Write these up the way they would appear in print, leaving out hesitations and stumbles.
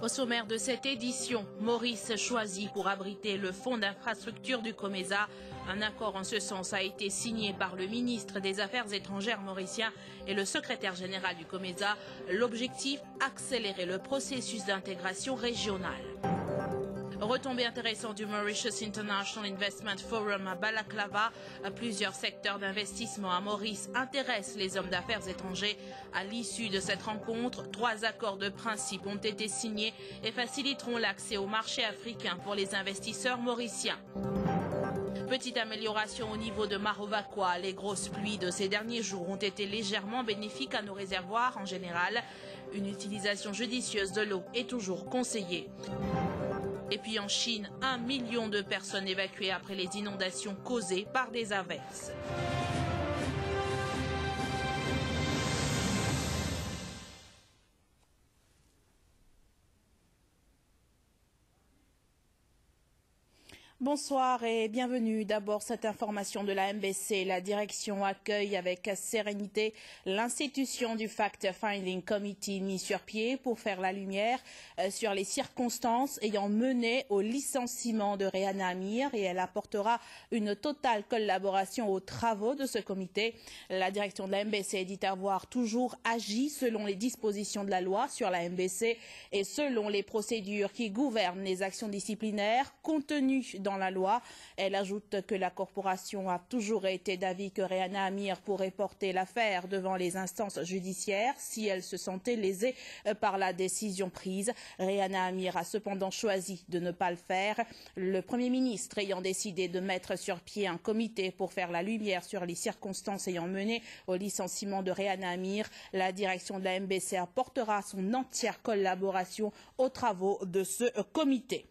Au sommaire de cette édition, Maurice choisit pour abriter le fonds d'infrastructure du COMESA. Un accord en ce sens a été signé par le ministre des Affaires étrangères mauricien et le secrétaire général du COMESA. L'objectif, accélérer le processus d'intégration régionale. Retombée intéressante du Mauritius International Investment Forum à Balaklava. Plusieurs secteurs d'investissement à Maurice intéressent les hommes d'affaires étrangers. À l'issue de cette rencontre, 3 accords de principe ont été signés et faciliteront l'accès au marché africain pour les investisseurs mauriciens. Petite amélioration au niveau de Marovakwa. Les grosses pluies de ces derniers jours ont été légèrement bénéfiques à nos réservoirs en général. Une utilisation judicieuse de l'eau est toujours conseillée. Et puis en Chine, 1 million de personnes évacuées après les inondations causées par des averses. Bonsoir et bienvenue. D'abord, cette information de la MBC. La direction accueille avec sérénité l'institution du Fact-Finding Committee mis sur pied pour faire la lumière sur les circonstances ayant mené au licenciement de Rehana Amir et elle apportera une totale collaboration aux travaux de ce comité. La direction de la MBC dit avoir toujours agi selon les dispositions de la loi sur la MBC et selon les procédures qui gouvernent les actions disciplinaires contenues dans la loi. Elle ajoute que la corporation a toujours été d'avis que Rehana Amir pourrait porter l'affaire devant les instances judiciaires si elle se sentait lésée par la décision prise. Rehana Amir a cependant choisi de ne pas le faire. Le Premier ministre ayant décidé de mettre sur pied un comité pour faire la lumière sur les circonstances ayant mené au licenciement de Rehana Amir, la direction de la MBC apportera son entière collaboration aux travaux de ce comité.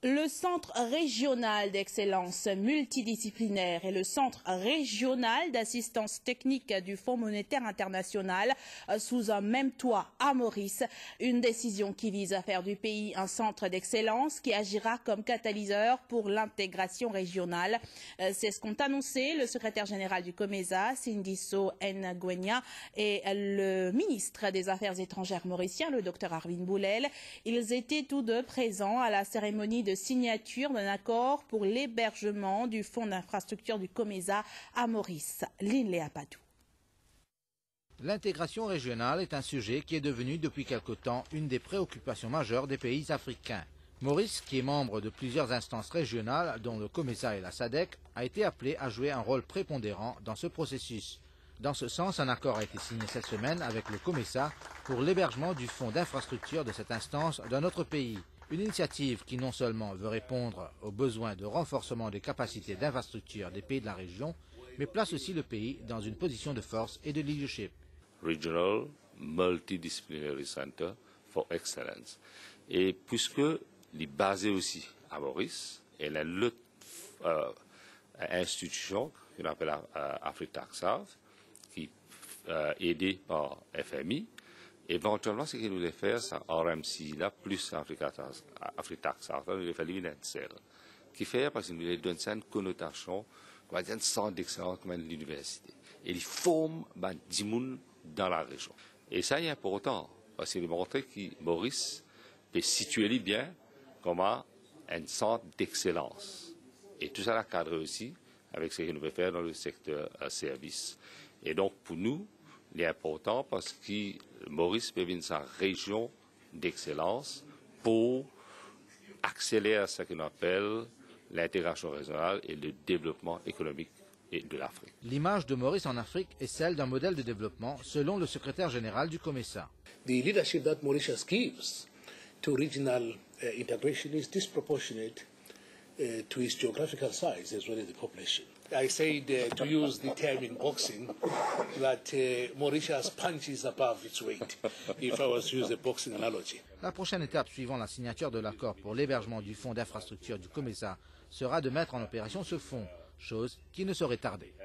Le Centre régional d'excellence multidisciplinaire et le Centre régional d'assistance technique du Fonds monétaire international sous un même toit à Maurice. Une décision qui vise à faire du pays un centre d'excellence qui agira comme catalyseur pour l'intégration régionale. C'est ce qu'ont annoncé le secrétaire général du COMESA, Sindiso Ngwenya, et le ministre des Affaires étrangères mauricien, le Dr Arvin Boulel. Ils étaient tous deux présents à la cérémonie de signature d'un accord pour l'hébergement du fonds d'infrastructure du COMESA à Maurice. Linléa Padou. L'intégration régionale est un sujet qui est devenu depuis quelque temps une des préoccupations majeures des pays africains. Maurice, qui est membre de plusieurs instances régionales, dont le COMESA et la SADC, a été appelé à jouer un rôle prépondérant dans ce processus. Dans ce sens, un accord a été signé cette semaine avec le COMESA pour l'hébergement du fonds d'infrastructure de cette instance dans notre pays. Une initiative qui non seulement veut répondre aux besoins de renforcement des capacités d'infrastructure des pays de la région, mais place aussi le pays dans une position de force et de leadership. Regional Multidisciplinary Center for Excellence. Et puisque est basé aussi à Maurice, elle a l'autre institution qu'on appelle Afritac South, qui est aidée par FMI. Éventuellement, ce qu'il voulait faire, c'est RMC, là, plus Afritac South, il voulait faire l'UNETSEL, qui fait parce qu'il voulait donner une connotation, on va dire, un centre d'excellence comme l'université. Et il forme 10 personnes dans la région. Et ça est important, parce qu'il montrer que Maurice peut situer bien comme un centre d'excellence. Et tout ça, la cadre aussi avec ce qu'il veut faire dans le secteur service. Et donc, pour nous, il est important parce que Maurice peut venir sa région d'excellence pour accélérer ce qu'on appelle l'intégration régionale et le développement économique de l'Afrique. L'image de Maurice en Afrique est celle d'un modèle de développement, selon le secrétaire général du COMESA. The leadership that Mauritius gives to regional integration is disproportionate to its geographical size as well as the population. I said, to use the term in boxing, that Mauritius punches above its weight, if I was to use a boxing analogy. La prochaine étape suivant la signature de l'accord pour l'hébergement du fonds d'infrastructure du COMESA sera de mettre en opération ce fonds, chose qui ne saurait tarder.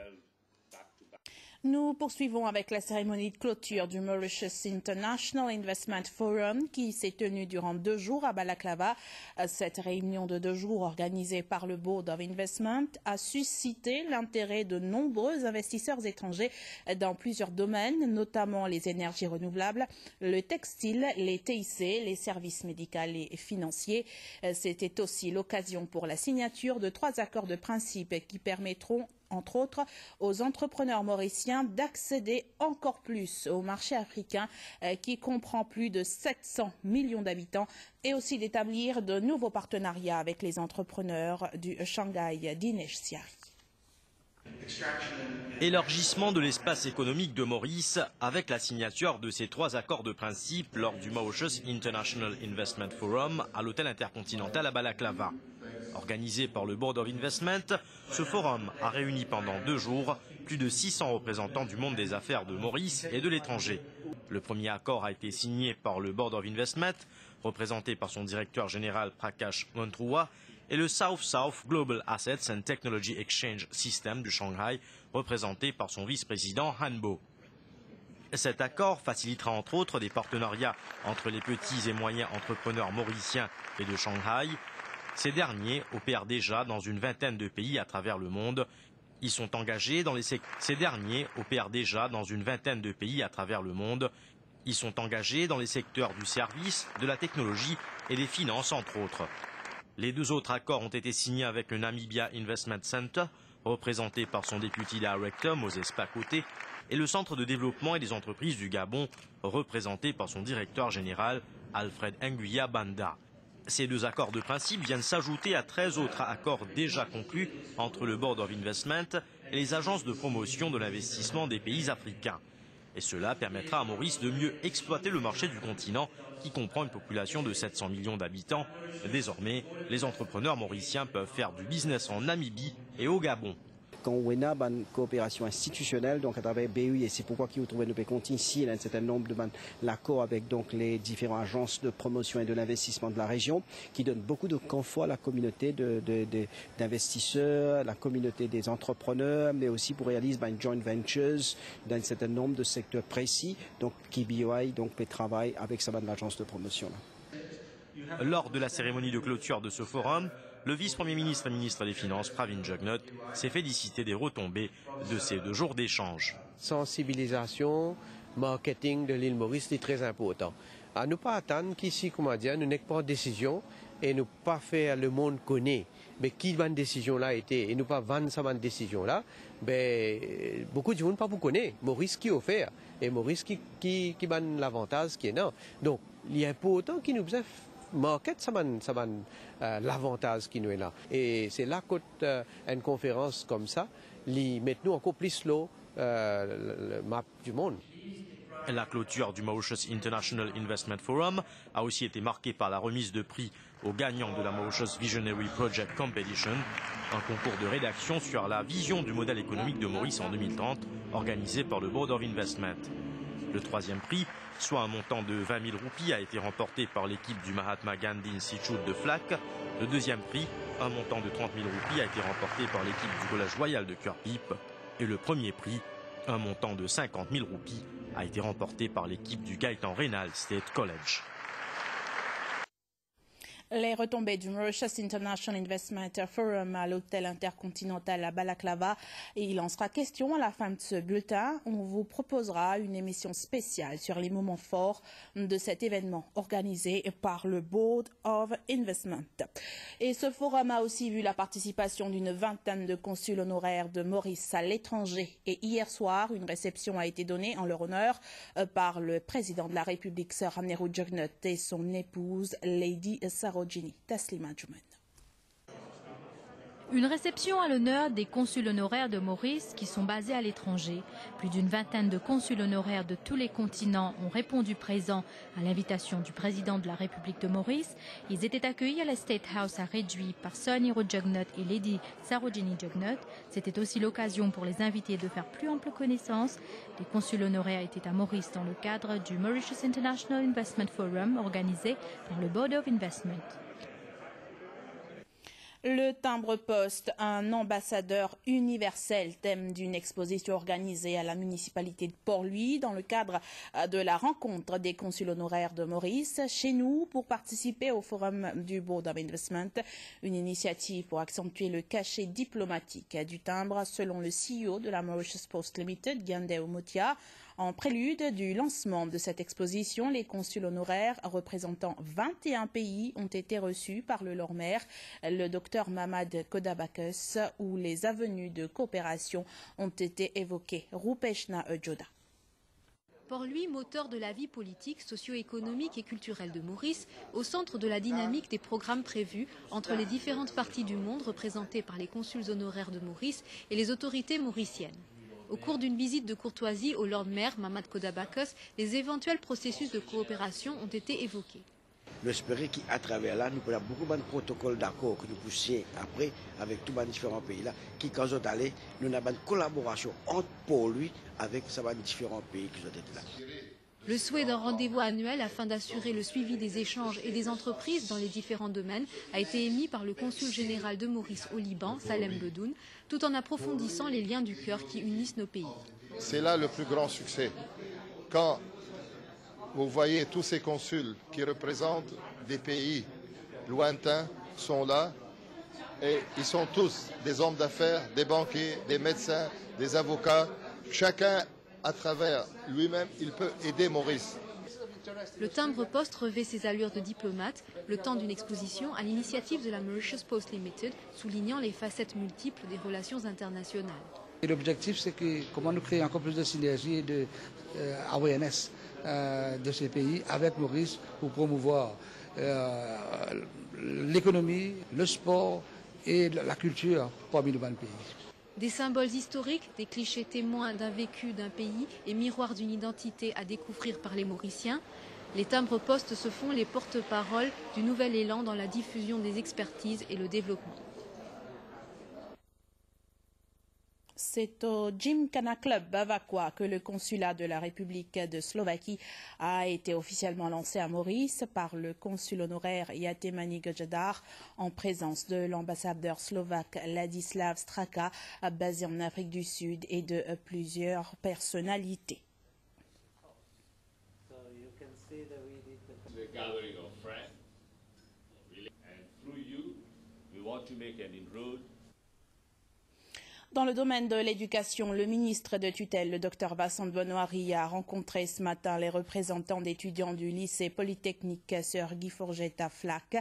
Nous poursuivons avec la cérémonie de clôture du Mauritius International Investment Forum qui s'est tenue durant 2 jours à Balaklava. Cette réunion de 2 jours organisée par le Board of Investment a suscité l'intérêt de nombreux investisseurs étrangers dans plusieurs domaines, notamment les énergies renouvelables, le textile, les TIC, les services médicaux et financiers. C'était aussi l'occasion pour la signature de 3 accords de principe qui permettront entre autres, aux entrepreneurs mauriciens d'accéder encore plus au marché africain qui comprend plus de 700 millions d'habitants et aussi d'établir de nouveaux partenariats avec les entrepreneurs du Shanghai d'Ineshia. Élargissement de l'espace économique de Maurice avec la signature de ces 3 accords de principe lors du Mauritius International Investment Forum à l'hôtel intercontinental à Balaklava. Organisé par le Board of Investment, ce forum a réuni pendant 2 jours plus de 600 représentants du monde des affaires de Maurice et de l'étranger. Le premier accord a été signé par le Board of Investment, représenté par son directeur général Prakash Montrua, et le South-South Global Assets and Technology Exchange System du Shanghai, représenté par son vice-président Han Bo. Cet accord facilitera entre autres des partenariats entre les petits et moyens entrepreneurs mauriciens et de Shanghai. Ces derniers opèrent déjà dans une vingtaine de pays à travers le monde. Ils sont engagés dans les secteurs du service, de la technologie et des finances entre autres. Les 2 autres accords ont été signés avec le Namibia Investment Center, représenté par son Deputy Director Moses Pakoté, et le Centre de développement et des entreprises du Gabon, représenté par son directeur général Alfred Nguya Banda. Ces 2 accords de principe viennent s'ajouter à 13 autres accords déjà conclus entre le Board of Investment et les agences de promotion de l'investissement des pays africains. Et cela permettra à Maurice de mieux exploiter le marché du continent qui comprend une population de 700 millions d'habitants. Désormais, les entrepreneurs mauriciens peuvent faire du business en Namibie et au Gabon. Quand on a une coopération institutionnelle, donc à travers BUI, et c'est pourquoi nous trouvons nos comptes ici, il y a un certain nombre de l'accord avec donc les différentes agences de promotion et de l'investissement de la région, qui donne beaucoup de confort à la communauté d'investisseurs, la communauté des entrepreneurs, mais aussi pour réaliser une joint ventures dans un certain nombre de secteurs précis, donc qui BUI donc peut travailler avec l'agence de promotion. Lors de la cérémonie de clôture de ce forum, le vice-premier ministre et ministre des Finances, Pravin Jugnauth, s'est félicité des retombées de ces 2 jours d'échange. Sensibilisation, marketing de l'île Maurice est très important. À ne pas attendre qu'ici, comment dire, nous n'ayons pas de décision et ne pas faire le monde connaît. Mais qui va une décision là été et ne pas vendre sa décision là, ben beaucoup de gens ne pas vous connaît. Maurice qui offert et Maurice qui a l'avantage qui est là. Donc il y a important qui nous a market l'avantage qui nous est là. Et c'est là qu'une conférence comme ça, met-nous encore plus le map du monde. La clôture du Mauritius International Investment Forum a aussi été marquée par la remise de prix aux gagnants de la Mauritius Visionary Project Competition, un concours de rédaction sur la vision du modèle économique de Maurice en 2030, organisé par le Board of Investment. Le 3e prix, soit un montant de 20 000 roupies, a été remporté par l'équipe du Mahatma Gandhi Institute de Flac. Le 2e prix, un montant de 30 000 roupies, a été remporté par l'équipe du Collège Royal de Cœur-Pipe. Et le 1er prix, un montant de 50 000 roupies, a été remporté par l'équipe du Gaëtan Raynal State College. Les retombées du Mauritius International Investment Forum à l'hôtel intercontinental à Balaklava. Et il en sera question à la fin de ce bulletin. On vous proposera une émission spéciale sur les moments forts de cet événement organisé par le Board of Investment. Et ce forum a aussi vu la participation d'une vingtaine de consuls honoraires de Maurice à l'étranger. Et hier soir, une réception a été donnée en leur honneur par le président de la République, Sir Aneru Jugnauth, et son épouse, Lady Sarojini Taslima Juman. Une réception à l'honneur des consuls honoraires de Maurice qui sont basés à l'étranger. Plus d'une vingtaine de consuls honoraires de tous les continents ont répondu présents à l'invitation du président de la République de Maurice. Ils étaient accueillis à la State House à Réduit par Sir Aneru Jugnauth et Lady Sarojini Jugnauth. C'était aussi l'occasion pour les invités de faire plus ample connaissance. Les consuls honoraires étaient à Maurice dans le cadre du Mauritius International Investment Forum organisé par le Board of Investment. Le timbre-poste, un ambassadeur universel, thème d'une exposition organisée à la municipalité de Port-Louis dans le cadre de la rencontre des consuls honoraires de Maurice chez nous pour participer au forum du Board of Investment, une initiative pour accentuer le cachet diplomatique du timbre selon le CEO de la Mauritius Post Limited, Gandeo Motia. En prélude du lancement de cette exposition, les consuls honoraires représentant 21 pays ont été reçus par le Lord-Maire, le Dr Mamad Kodabakos, où les avenues de coopération ont été évoquées. Rupeshna Joda. Port-Louis, moteur de la vie politique, socio-économique et culturelle de Maurice, au centre de la dynamique des programmes prévus entre les différentes parties du monde représentées par les consuls honoraires de Maurice et les autorités mauriciennes. Au cours d'une visite de courtoisie au Lord-Maire Mamad Kodabakos, les éventuels processus de coopération ont été évoqués. J'espère qu'à travers là, nous avons beaucoup de protocoles d'accord que nous poussions après avec tous les différents pays là, qui quand on allé, nous avons une collaboration entre Port-Louis avec ces différents pays qui ont été là. Le souhait d'un rendez-vous annuel afin d'assurer le suivi des échanges et des entreprises dans les différents domaines a été émis par le consul général de Maurice au Liban, Salem Bedoun, tout en approfondissant les liens du cœur qui unissent nos pays. C'est là le plus grand succès. Quand vous voyez tous ces consuls qui représentent des pays lointains sont là et ils sont tous des hommes d'affaires, des banquiers, des médecins, des avocats, chacun à travers lui-même, il peut aider Maurice. Le timbre-poste revêt ses allures de diplomate, le temps d'une exposition à l'initiative de la Mauritius Post Limited, soulignant les facettes multiples des relations internationales. L'objectif, c'est comment nous créer encore plus de synergie et de awareness de ces pays avec Maurice pour promouvoir l'économie, le sport et la culture parmi nos pays. Des symboles historiques, des clichés témoins d'un vécu d'un pays et miroirs d'une identité à découvrir par les Mauriciens, les timbres-postes se font les porte-paroles du nouvel élan dans la diffusion des expertises et le développement. C'est au Gymkhana Club bavarois que le consulat de la République de Slovaquie a été officiellement lancé à Maurice par le consul honoraire Yatemani Gojadar en présence de l'ambassadeur slovaque Ladislav Straka, basé en Afrique du Sud, et de plusieurs personnalités. Dans le domaine de l'éducation, le ministre de tutelle, le Dr Vincent Bonoari, a rencontré ce matin les représentants d'étudiants du lycée polytechnique Sir Guy Forget à Flac.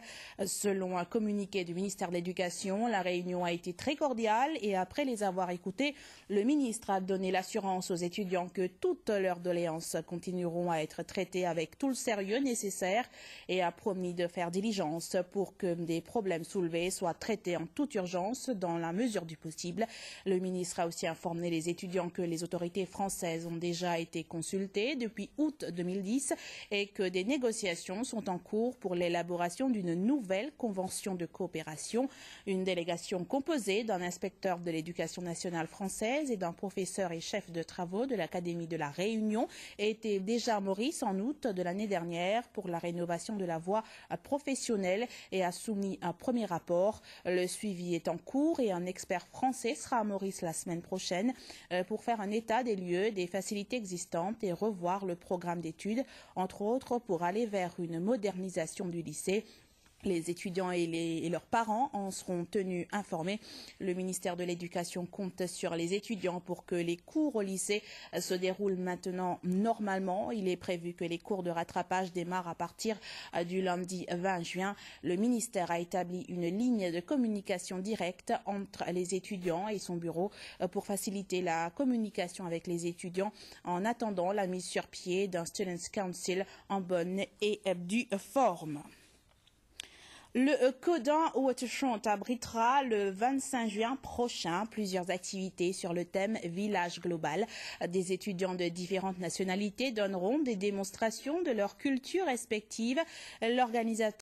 Selon un communiqué du ministère de l'Éducation, la réunion a été très cordiale et après les avoir écoutés, le ministre a donné l'assurance aux étudiants que toutes leurs doléances continueront à être traitées avec tout le sérieux nécessaire et a promis de faire diligence pour que des problèmes soulevés soient traités en toute urgence dans la mesure du possible. Le ministre a aussi informé les étudiants que les autorités françaises ont déjà été consultées depuis août 2010 et que des négociations sont en cours pour l'élaboration d'une nouvelle convention de coopération. Une délégation composée d'un inspecteur de l'éducation nationale française et d'un professeur et chef de travaux de l'Académie de la Réunion était déjà à Maurice en août de l'année dernière pour la rénovation de la voie professionnelle et a soumis un premier rapport. Le suivi est en cours et un expert français sera à Maurice la semaine prochaine pour faire un état des lieux des facilités existantes et revoir le programme d'études, entre autres pour aller vers une modernisation du lycée. Les étudiants et leurs parents en seront tenus informés. Le ministère de l'Éducation compte sur les étudiants pour que les cours au lycée se déroulent maintenant normalement. Il est prévu que les cours de rattrapage démarrent à partir du lundi 20 juin. Le ministère a établi une ligne de communication directe entre les étudiants et son bureau pour faciliter la communication avec les étudiants en attendant la mise sur pied d'un Students' Council en bonne et due forme. Le Codin Waterfront abritera le 25 juin prochain plusieurs activités sur le thème Village Global. Des étudiants de différentes nationalités donneront des démonstrations de leur culture respective. L'organisateur